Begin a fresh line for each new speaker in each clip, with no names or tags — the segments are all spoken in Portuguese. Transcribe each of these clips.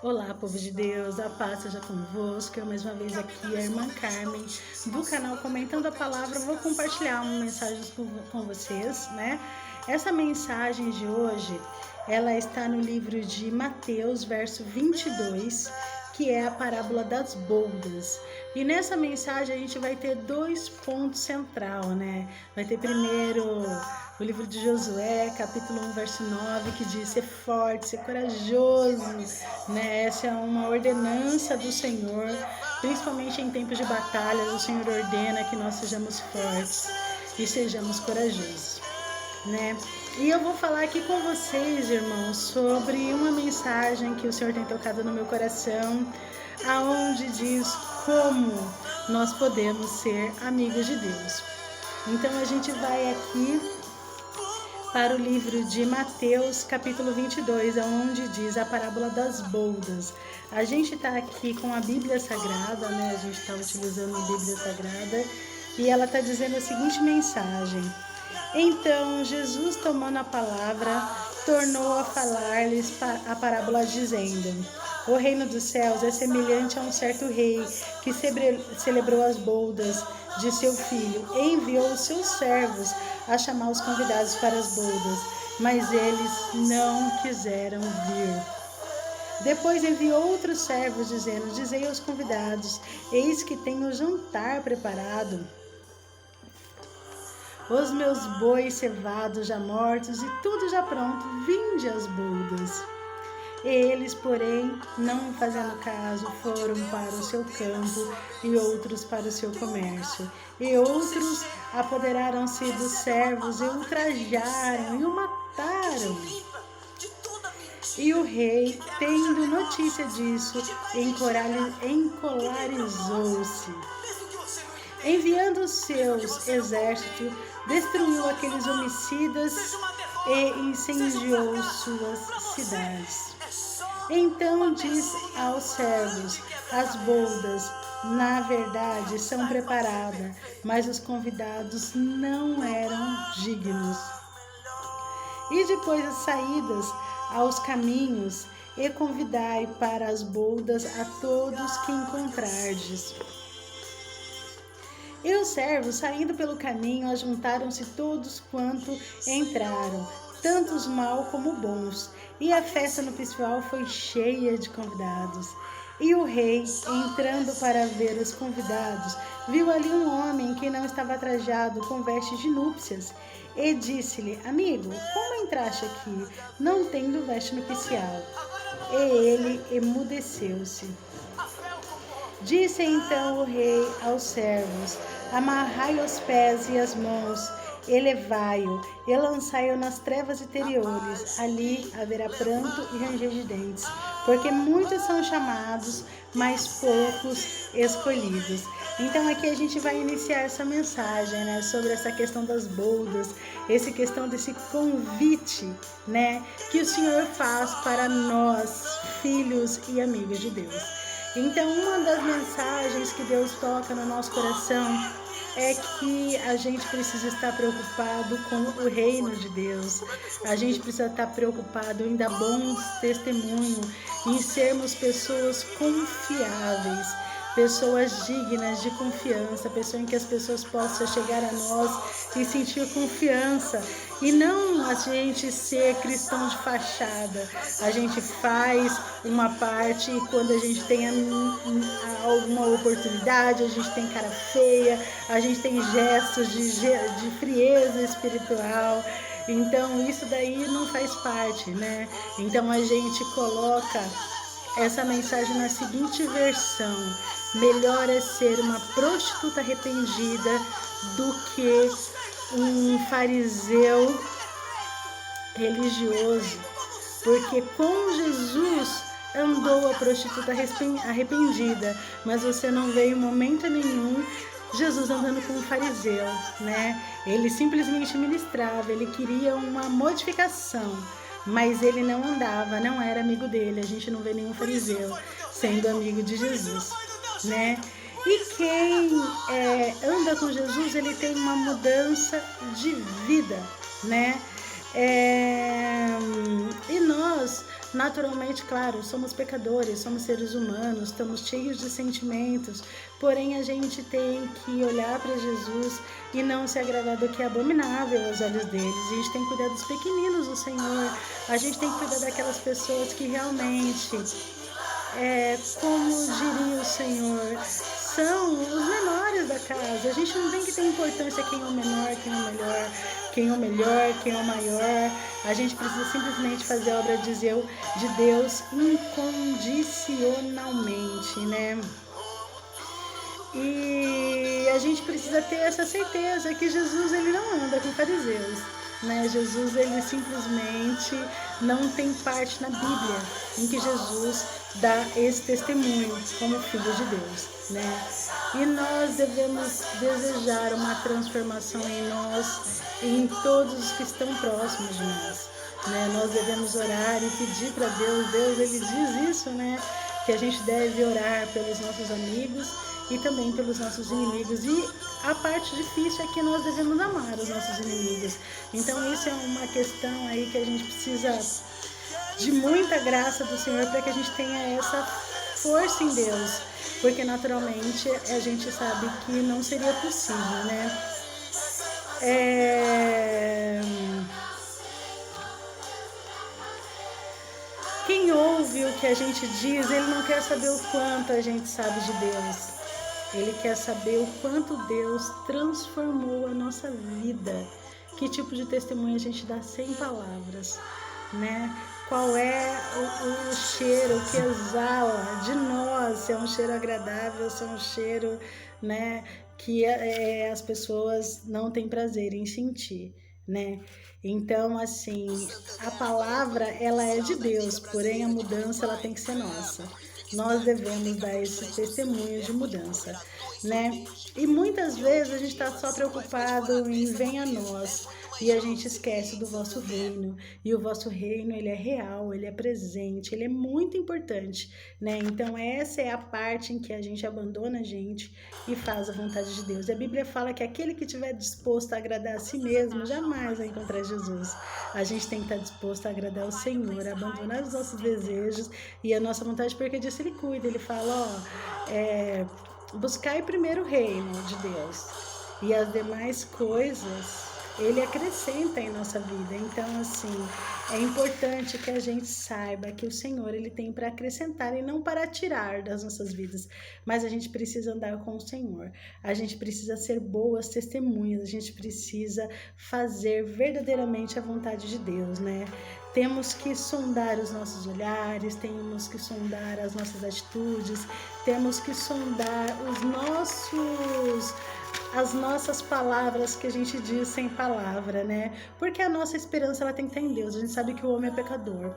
Olá, povo de Deus, a paz seja convosco. Eu mais uma vez aqui, a irmã Carmen, do canal Comentando a Palavra. Vou compartilhar uma mensagem com vocês, né? Essa mensagem de hoje, ela está no livro de Mateus, verso 22, que é a parábola das boldas. E nessa mensagem a gente vai ter dois pontos centrais, né? Vai ter primeiro o livro de Josué, capítulo 1, verso 9, que diz: ser forte, ser corajoso, né? Essa é uma ordenança do Senhor, principalmente em tempos de batalhas. O Senhor ordena que nós sejamos fortes e sejamos corajosos, né? E eu vou falar aqui com vocês, irmãos, sobre uma mensagem que o Senhor tem tocado no meu coração, aonde diz como nós podemos ser amigos de Deus. Então a gente vai aqui para o livro de Mateus, capítulo 22, onde diz a parábola das boldas. A gente está aqui com a Bíblia Sagrada, né? A gente está utilizando a Bíblia Sagrada e ela está dizendo a seguinte mensagem: então Jesus, tomando a palavra, tornou a falar-lhes a parábola dizendo: o reino dos céus é semelhante a um certo rei que celebrou as boldas de seu filho e enviou os seus servos a chamar os convidados para as boldas, mas eles não quiseram vir. Depois enviou outros servos, dizendo: dizei aos convidados: eis que tenho o jantar preparado, os meus bois cevados já mortos e tudo já pronto, vinde às boldas. Eles, porém, não fazendo caso, foram para o seu campo e outros para o seu comércio. E outros apoderaram-se dos servos e o ultrajaram e o mataram. E o rei, tendo notícia disso, encolarizou-se. Enviando os seus exércitos, destruiu aqueles homicidas e incendiou suas cidades. Então diz aos servos: as boldas, na verdade, são preparadas, mas os convidados não eram dignos. E depois das saídas aos caminhos, e convidai para as boldas a todos que encontrardes. E os servos, saindo pelo caminho, ajuntaram-se todos quanto entraram, tanto os maus como bons, e a festa no festival foi cheia de convidados. E o rei, entrando para ver os convidados, viu ali um homem que não estava trajado com vestes de núpcias, e disse-lhe: amigo, como entraste aqui, não tendo veste nupcial? E ele emudeceu-se. Disse então o rei aos servos: amarrai os pés e as mãos, e levai-o, e lançai-o nas trevas interiores. Ali haverá pranto e ranger de dentes, porque muitos são chamados, mas poucos escolhidos. Então aqui a gente vai iniciar essa mensagem, né, sobre essa questão das boldas, essa questão desse convite, né, que o Senhor faz para nós, filhos e amigos de Deus. Então, uma das mensagens que Deus toca no nosso coração é que a gente precisa estar preocupado com o reino de Deus. A gente precisa estar preocupado em dar bons testemunhos, em sermos pessoas confiáveis, pessoas dignas de confiança, pessoas em que as pessoas possam chegar a nós e sentir confiança. E não a gente ser cristão de fachada. A gente faz uma parte e quando a gente tem alguma oportunidade, a gente tem cara feia, a gente tem gestos de frieza espiritual. Então isso daí não faz parte, né? Então a gente coloca essa mensagem na seguinte versão: melhor é ser uma prostituta arrependida do que um fariseu religioso, porque com Jesus andou a prostituta arrependida, mas você não vê em momento nenhum Jesus andando com um fariseu, né? Ele simplesmente ministrava, ele queria uma modificação, mas ele não andava, não era amigo dele. A gente não vê nenhum fariseu sendo amigo de Jesus, né? E quem anda com Jesus, ele tem uma mudança de vida, né? E nós Naturalmente, claro, somos pecadores, somos seres humanos, estamos cheios de sentimentos, porém a gente tem que olhar para Jesus e não se agradar do que é abominável aos olhos deles. A gente tem que cuidar dos pequeninos do Senhor, a gente tem que cuidar daquelas pessoas que realmente, como diria o Senhor, são os menores da casa. A gente não tem que ter importância quem é o menor, quem é o melhor, quem é o melhor, quem é o maior. A gente precisa simplesmente fazer a obra de Deus incondicionalmente, né? E a gente precisa ter essa certeza que Jesus, ele não anda com fariseus, né? Jesus, ele simplesmente não tem parte na Bíblia em que Jesus dá esse testemunho como filho de Deus, né? E nós devemos desejar uma transformação em nós e em todos os que estão próximos de nós, né? Nós devemos orar e pedir para Deus. Deus, ele diz isso, né? Que a gente deve orar pelos nossos amigos e também pelos nossos inimigos. E a parte difícil é que nós devemos amar os nossos inimigos. Então isso é uma questão aí que a gente precisa de muita graça do Senhor para que a gente tenha essa força em Deus, porque naturalmente a gente sabe que não seria possível, né? Quem ouve o que a gente diz, ele não quer saber o quanto a gente sabe de Deus. Ele quer saber o quanto Deus transformou a nossa vida. Que tipo de testemunho a gente dá sem palavras, né? Qual é o cheiro que exala de nós? Se é um cheiro agradável, se é um cheiro, né, que as pessoas não têm prazer em sentir, né? Então, assim, a palavra, ela é de Deus, porém a mudança, ela tem que ser nossa. Nós devemos dar esse testemunho de mudança, né? E muitas vezes a gente está só preocupado em venha a nós, e a gente esquece do vosso reino. E o vosso reino, ele é real, ele é presente, ele é muito importante, né? Então essa é a parte em que a gente abandona a gente e faz a vontade de Deus. E a Bíblia fala que aquele que estiver disposto a agradar a si mesmo jamais vai encontrar Jesus. A gente tem que estar disposto a agradar ao Senhor, a abandonar os nossos desejos e a nossa vontade, porque disso ele cuida. Ele fala, buscai primeiro o reino de Deus e as demais coisas ele acrescenta em nossa vida. Então, assim, é importante que a gente saiba que o Senhor, ele tem para acrescentar e não para tirar das nossas vidas. Mas a gente precisa andar com o Senhor. A gente precisa ser boas testemunhas. A gente precisa fazer verdadeiramente a vontade de Deus, né? Temos que sondar os nossos olhares, temos que sondar as nossas atitudes, temos que sondar as nossas palavras que a gente diz sem palavra, né? Porque a nossa esperança, ela tem que estar em Deus. A gente sabe que o homem é pecador,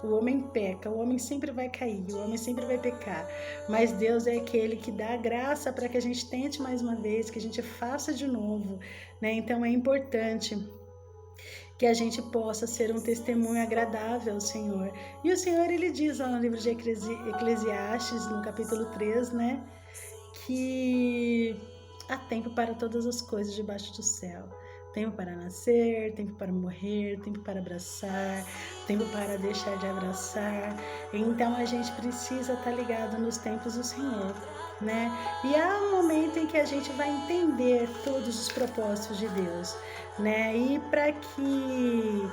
o homem peca, o homem sempre vai cair, o homem sempre vai pecar. Mas Deus é aquele que dá graça para que a gente tente mais uma vez, que a gente faça de novo, né? Então é importante que a gente possa ser um testemunho agradável ao Senhor. E o Senhor, ele diz lá no livro de Eclesiastes, no capítulo 3, né? Que há tempo para todas as coisas debaixo do céu. Tempo para nascer, tempo para morrer, tempo para abraçar, tempo para deixar de abraçar. Então a gente precisa estar ligado nos tempos do Senhor, né? E há um momento em que a gente vai entender todos os propósitos de Deus, né? E para que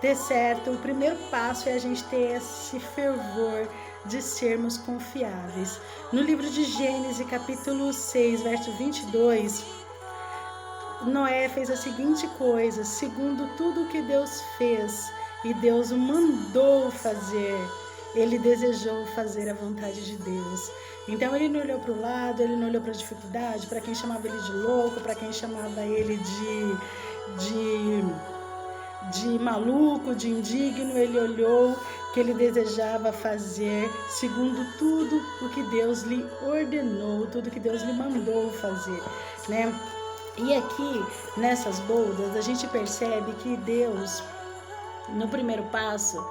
dê certo, o primeiro passo é a gente ter esse fervor de sermos confiáveis. No livro de Gênesis, capítulo 6, verso 22, Noé fez a seguinte coisa: segundo tudo o que Deus fez e Deus o mandou fazer, ele desejou fazer a vontade de Deus. Então ele não olhou para o lado, ele não olhou para a dificuldade, para quem chamava ele de louco, para quem chamava ele de maluco, de indigno. Ele olhou que ele desejava fazer segundo tudo o que Deus lhe ordenou, tudo que Deus lhe mandou fazer, né? E aqui, nessas bodas, a gente percebe que Deus, no primeiro passo,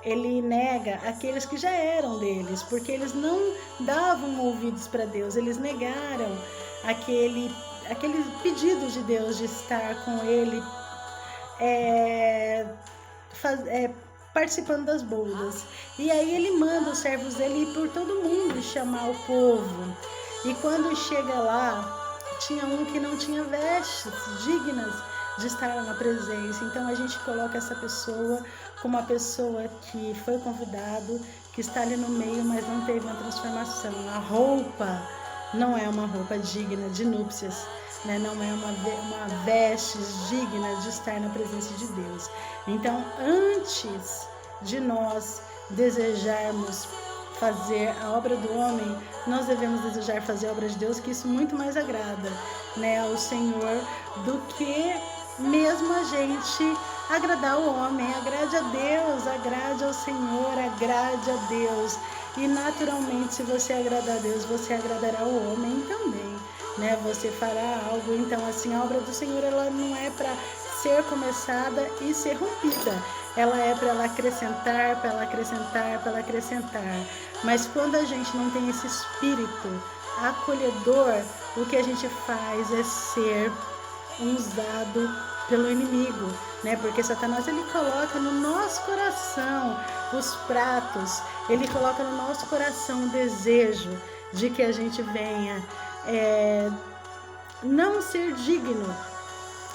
ele nega aqueles que já eram deles, porque eles não davam ouvidos para Deus, eles negaram aquele pedido de Deus de estar com ele, participando das bodas. E aí ele manda os servos dele ir por todo mundo e chamar o povo. E quando chega lá, tinha um que não tinha vestes dignas de estar na presença. Então a gente coloca essa pessoa como uma pessoa que foi convidado, que está ali no meio, mas não teve uma transformação. A roupa não é uma roupa digna de núpcias, né? Não é uma veste digna de estar na presença de Deus. Então, antes de nós desejarmos fazer a obra do homem, nós devemos desejar fazer a obra de Deus, que isso muito mais agrada, né, ao Senhor do que mesmo a gente agradar o homem. Agrade a Deus, agrade ao Senhor, agrade a Deus. E naturalmente, se você agradar a Deus, você agradará o homem também, né? Você fará algo. Então, assim, a obra do Senhor, ela não é para ser começada e ser rompida. Ela é para ela acrescentar, para ela acrescentar, para ela acrescentar. Mas quando a gente não tem esse espírito acolhedor, o que a gente faz é ser usado pelo inimigo, né? Porque Satanás, ele coloca no nosso coração os pratos, ele coloca no nosso coração o desejo de que a gente venha não ser digno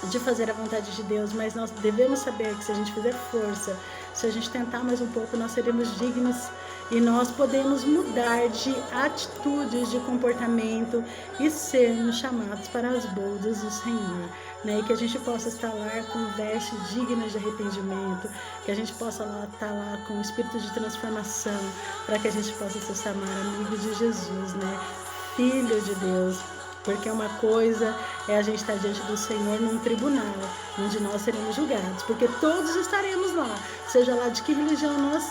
de fazer a vontade de Deus, mas nós devemos saber que se a gente fizer força, se a gente tentar mais um pouco, nós seremos dignos e nós podemos mudar de atitudes, de comportamento e sermos chamados para as bodas do Senhor, né? E que a gente possa estar lá com vestes dignas de arrependimento, que a gente possa estar lá com o espírito de transformação, para que a gente possa se chamar amigo de Jesus, né? Filho de Deus. Porque uma coisa é a gente estar diante do Senhor num tribunal, onde nós seremos julgados, porque todos estaremos lá, seja lá de que religião nós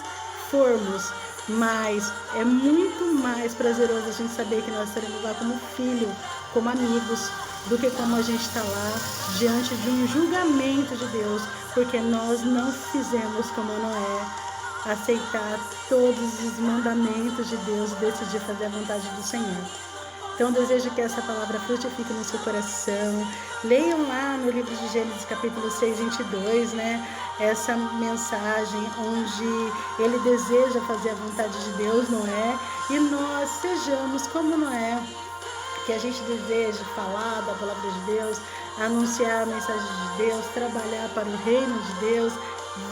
formos, mas é muito mais prazeroso a gente saber que nós estaremos lá como filho, como amigos, do que como a gente está lá diante de um julgamento de Deus, porque nós não fizemos como Noé, aceitar todos os mandamentos de Deus e decidir fazer a vontade do Senhor. Então, desejo que essa palavra frutifique no seu coração. Leiam lá no livro de Gênesis, capítulo 6, 22, né? Essa mensagem onde ele deseja fazer a vontade de Deus, Noé, e nós sejamos como Noé, que a gente deseja falar da palavra de Deus, anunciar a mensagem de Deus, trabalhar para o reino de Deus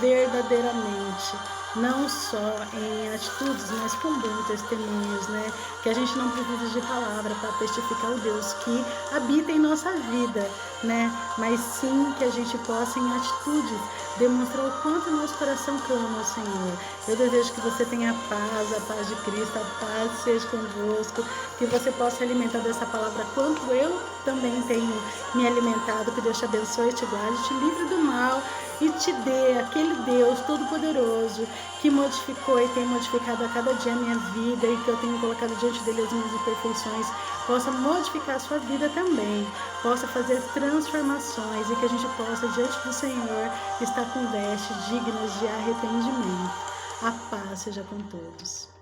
verdadeiramente. Não só em atitudes, mas com bons testemunhos, né? Que a gente não precisa de palavra para testificar o Deus que habita em nossa vida, né? Mas sim que a gente possa, em atitudes, demonstrar o quanto o nosso coração clama ao Senhor. Eu desejo que você tenha a paz de Cristo, a paz seja convosco, que você possa alimentar dessa palavra quanto eu também tenho me alimentado, que Deus te abençoe, te guarde, te livre do mal e te dê aquele Deus todo-poderoso que modificou e tem modificado a cada dia a minha vida e que eu tenho colocado diante dele as minhas imperfeições, possa modificar a sua vida também, possa fazer transformações e que a gente possa, diante do Senhor, estar com vestes dignas de arrependimento. A paz seja com todos.